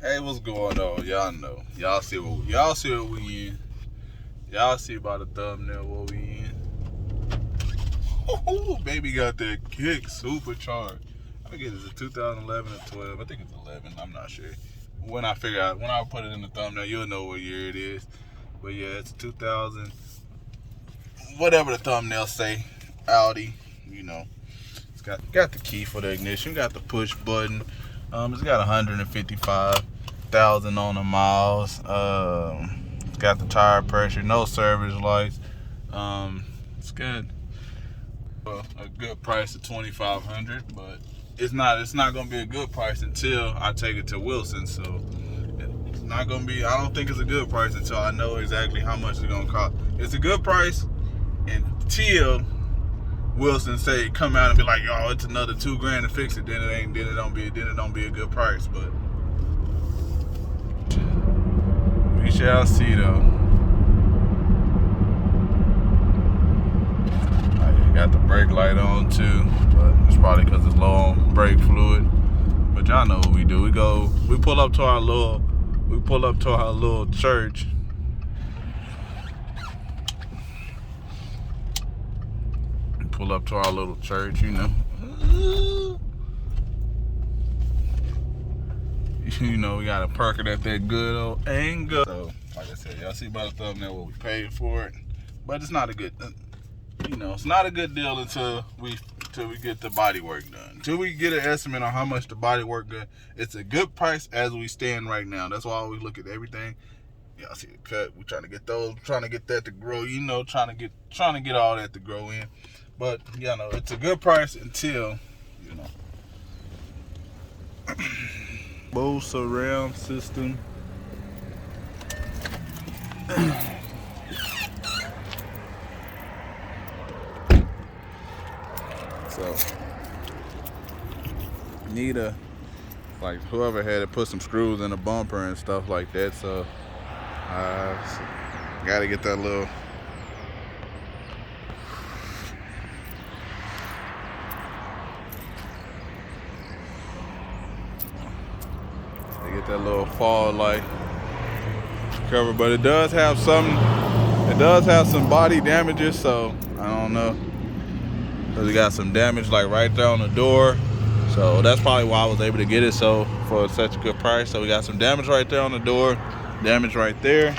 Hey, what's going on? Y'all know. Y'all see what we in. Y'all see by the thumbnail what we in. Oh, baby got that kick supercharged. I think it's a 2011 or 12. I think it's 11. I'm not sure. When I put it in the thumbnail, you'll know what year it is. But yeah, it's 2000. Whatever the thumbnail say, Audi. You know, it's got the key for the ignition. Got the push button. It's got 155,000 on the miles. It's got the tire pressure, no service lights. It's got a good price of $2,500, but it's not gonna be a good price until I take it to Wilson. So it's not gonna be. I don't think it's a good price until I know exactly how much it's gonna cost. It's a good price until Wilson say come out and be like, yo, it's another $2,000 to fix it. Then it don't be a good price. But we shall see though. Got the brake light on too, but it's probably because it's low on brake fluid. But y'all know what we do. We pull up to our little church. Pull up to our little church, you know. You know, we gotta park it at that good old angle. So, like I said, y'all see by the thumbnail what we paid for it. But it's not a good, it's not a good deal until we get the body work done. Until we get an estimate on how much the body work done. It's a good price as we stand right now. That's why we look at everything. Y'all see the cut. We're trying to get that to grow. Trying to get all that to grow in. But it's a good price until Bose surround system. So need whoever had to put some screws in the bumper and stuff like that. So gotta get that little fall light cover, but it does have some body damages, so I don't know. Cause it got some damage right there on the door, so that's probably why I was able to get it for such a good price. So we got some damage right there on the door, damage right there.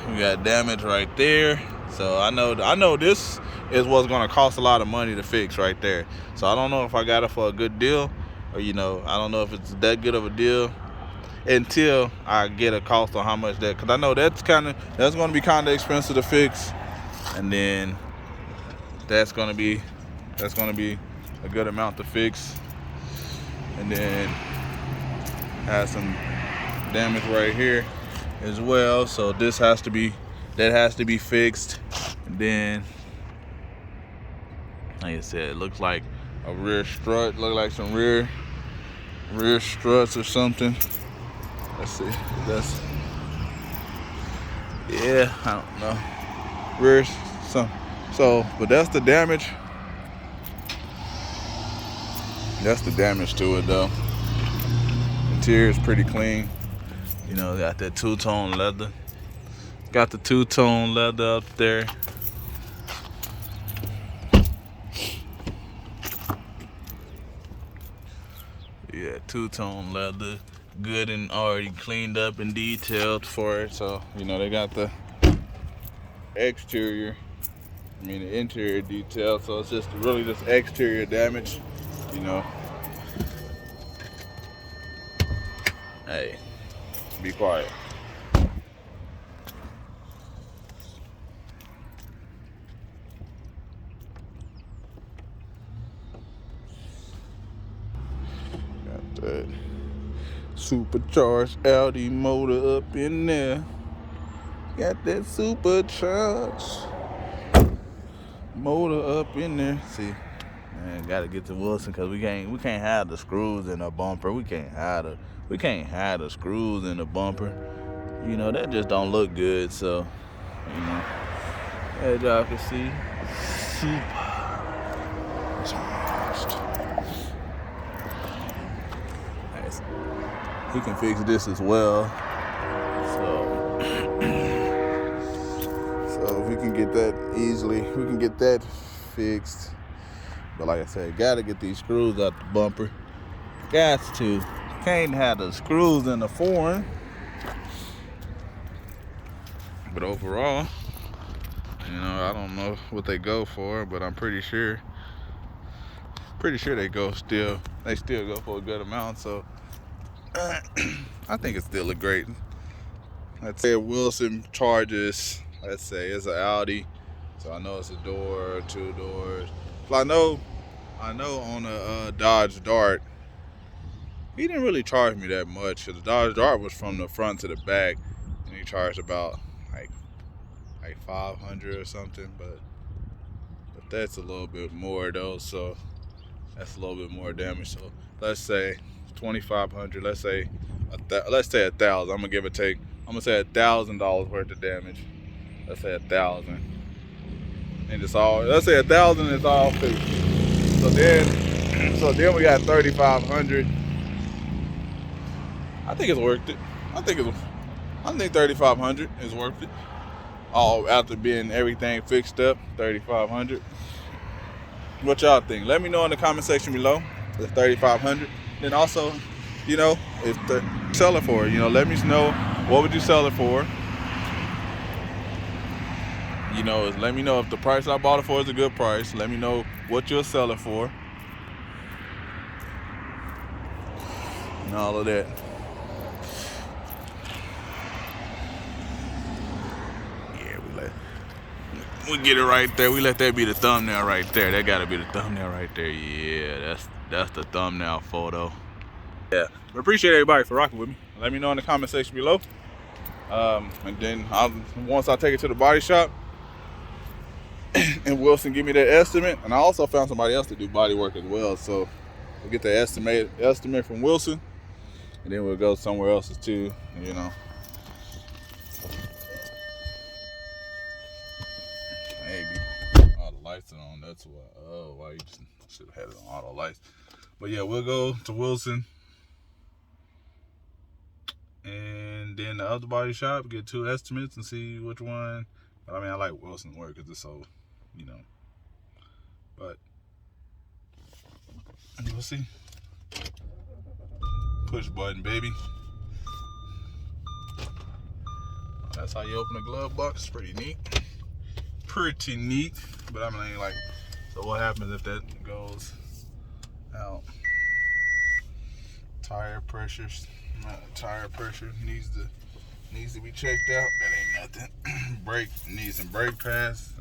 We got damage right there. So I know this is what's gonna cost a lot of money to fix right there. So I don't know if I got it for a good deal, or I don't know if it's that good of a deal until I get a cost on how much that. Cause I know that's gonna be kind of expensive to fix. And then that's gonna be a good amount to fix. And then has some damage right here as well. So that has to be fixed. And then, like I said, it looks like a rear strut. Look like some rear struts or something. Let's see. I don't know. But that's the damage. That's the damage to it though. Interior is pretty clean. Got that two-tone leather. Got the two-tone leather up there. Yeah, two-tone leather. Good and already cleaned up and detailed for it. So, they got the the interior detail, so it's just exterior damage, Hey, be quiet. Got that supercharged Audi motor up in there. Got that supercharged motor up in there. See, man, gotta get to Wilson because we can't have the screws in the bumper. We can't have the screws in the bumper. That just don't look good. So, as y'all can see, supercharged. he can fix this as well. So if we can get that easily, we can get that fixed. But like I said, gotta get these screws out the bumper. Got to. Can't have the screws in the foreign. But overall, you know, I don't know what they go for, but I'm pretty sure they still go for a good amount. So I think it's still a great. Let's say Wilson charges, let's say it's an Audi, so I know it's a door, 2 doors. Well, I know on a Dodge Dart, he didn't really charge me that much. The Dodge Dart was from the front to the back, and he charged about like 500 or something. But that's a little bit more though, so that's a little bit more damage. So let's say 2,500. Let's say 1,000. I'm gonna give or take. I'm gonna say $1,000 worth of damage. Let's say 1,000, and it's all. Let's say 1,000 is all fixed. So then we got 3,500. I think it's worth it. I think 3,500 is worth it. All after being everything fixed up, 3,500. What y'all think? Let me know in the comment section below. It's 3,500. Then also, you know, if the sell it for, you know, let me know what would you sell it for. You know, let me know if the price I bought it for is a good price. Let me know what you'll sell it for. And all of that. We get it right there. We let that be the thumbnail right there. That gotta be the thumbnail right there. Yeah, that's the thumbnail photo. Yeah, but appreciate everybody for rocking with me. Let me know in the comment section below. And then once I take it to the body shop, and Wilson give me that estimate, and I also found somebody else to do body work as well. So we'll get the estimate from Wilson, and then we'll go somewhere else too. You know. Maybe all the lights are on. That's why. Oh, why you should have had it on auto lights. But yeah, we'll go to Wilson, and then the other body shop, get 2 estimates and see which one. But I mean, I like Wilson's work because it's so, you know. But we'll see. Push button, baby. That's how you open a glove box. It's pretty neat. Pretty neat, but I mean, like, so what happens if that goes out? Tire pressure needs to be checked out. That ain't nothing. Brake needs some brake pads.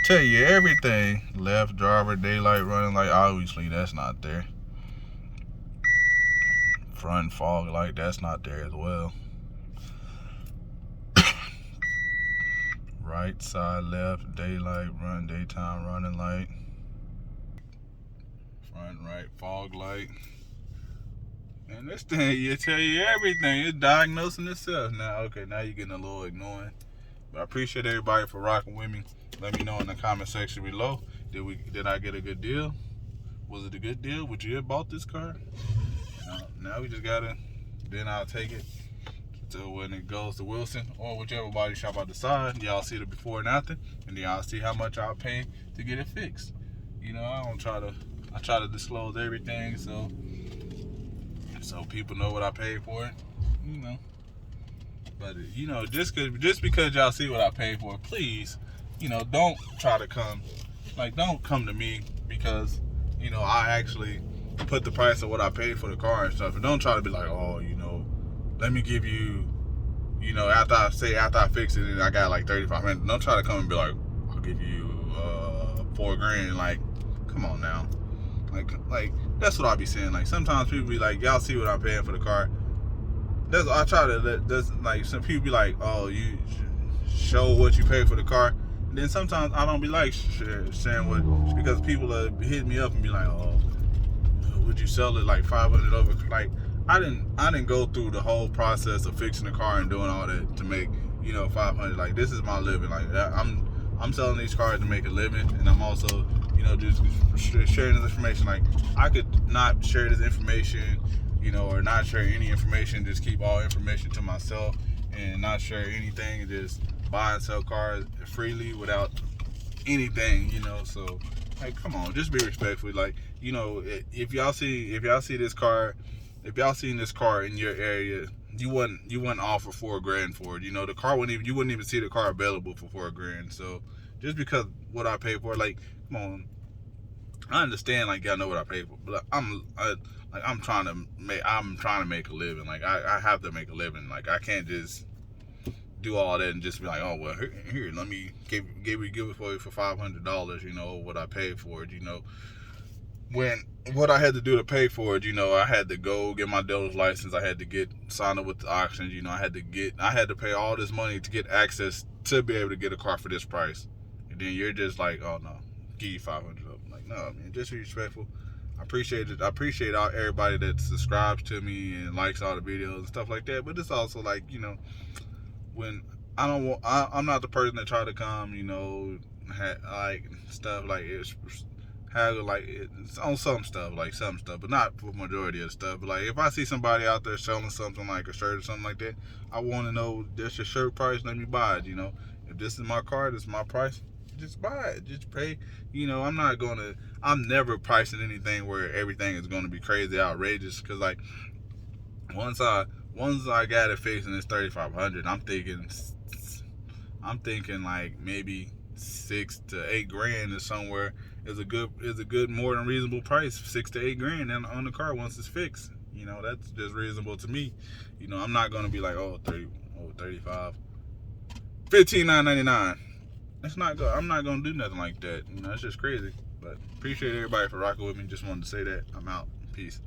Tell you everything. Left driver, daylight running light. Obviously, that's not there. Front fog light, that's not there as well. Right side left, daylight run, daytime running light. Front right fog light. And this thing, it tell you everything. It's diagnosing itself now. Okay, now you're getting a little annoying. But I appreciate everybody for rocking with me. Let me know in the comment section below. Did I get a good deal? Was it a good deal? Would you have bought this car? Now we just gotta, then I'll take it to when it goes to Wilson or whichever body shop I decide. Y'all see the before and after, and then y'all see how much I'll pay to get it fixed. You know, I try to disclose everything so people know what I paid for it. You know, but you know, just because y'all see what I paid for it, please, you know, don't come to me because, you know, I actually put the price of what I paid for the car and stuff, and don't try to be like, oh, you know, let me give you, you know, after I fix it and I got like 3,500. Don't try to come and be like, I'll give you $4,000. Like, come on now. Like that's what I be saying. Like sometimes people be like, y'all see what I'm paying for the car. I try to like some people be like, oh, you show what you pay for the car. And then sometimes I don't be like sharing what, because people hit me up and be like, oh, would you sell it like 500 over? Like I didn't go through the whole process of fixing the car and doing all that to make, you know, 500. Like this is my living. Like I'm selling these cars to make a living, and I'm also, you know, just sharing this information. Like I could not share this information you know, or not share any information. Just keep all information to myself and not share anything. Just buy and sell cars freely without anything, you know. So like, come on, just be respectful. Like, you know, if y'all see this car, if y'all seen this car in your area, you wouldn't offer $4,000 for it. You know, the car you wouldn't even see the car available for $4,000. So just because what I pay for, like, come on, I understand, like, y'all know what I pay for, but I'm trying to make a living. Like, I have to make a living. Like, I can't just do all that and just be like, oh well, here let me give it for you for $500. You know what I paid for it. You know, when what I had to do to pay for it, you know, I had to go get my dealer's license. I had to get signed up with the auctions. You know, I had to pay all this money to get access to be able to get a car for this price. And then you're just like, oh no, give you $500. I'm like, no, man, just be respectful. I appreciate it. I appreciate everybody that subscribes to me and likes all the videos and stuff like that. But it's also like, you know, when I'm not the person that try to come, you know, like stuff like it's on some stuff, but not for majority of stuff. But like, if I see somebody out there selling something like a shirt or something like that, I want to know, this your shirt price, let me buy it. You know, if this is my car, this is my price, just buy it, just pay. You know, I'm never pricing anything where everything is going to be crazy outrageous, because like once I got it fixed and it's $3,500, I'm thinking like maybe $6,000 to $8,000 is a good more than reasonable price. $6,000 to $8,000 on the car once it's fixed. You know, that's just reasonable to me. You know, I'm not gonna be like, 35, $15,999. That's not good. I'm not gonna do nothing like that. You know, that's just crazy. But appreciate everybody for rocking with me. Just wanted to say that. I'm out. Peace.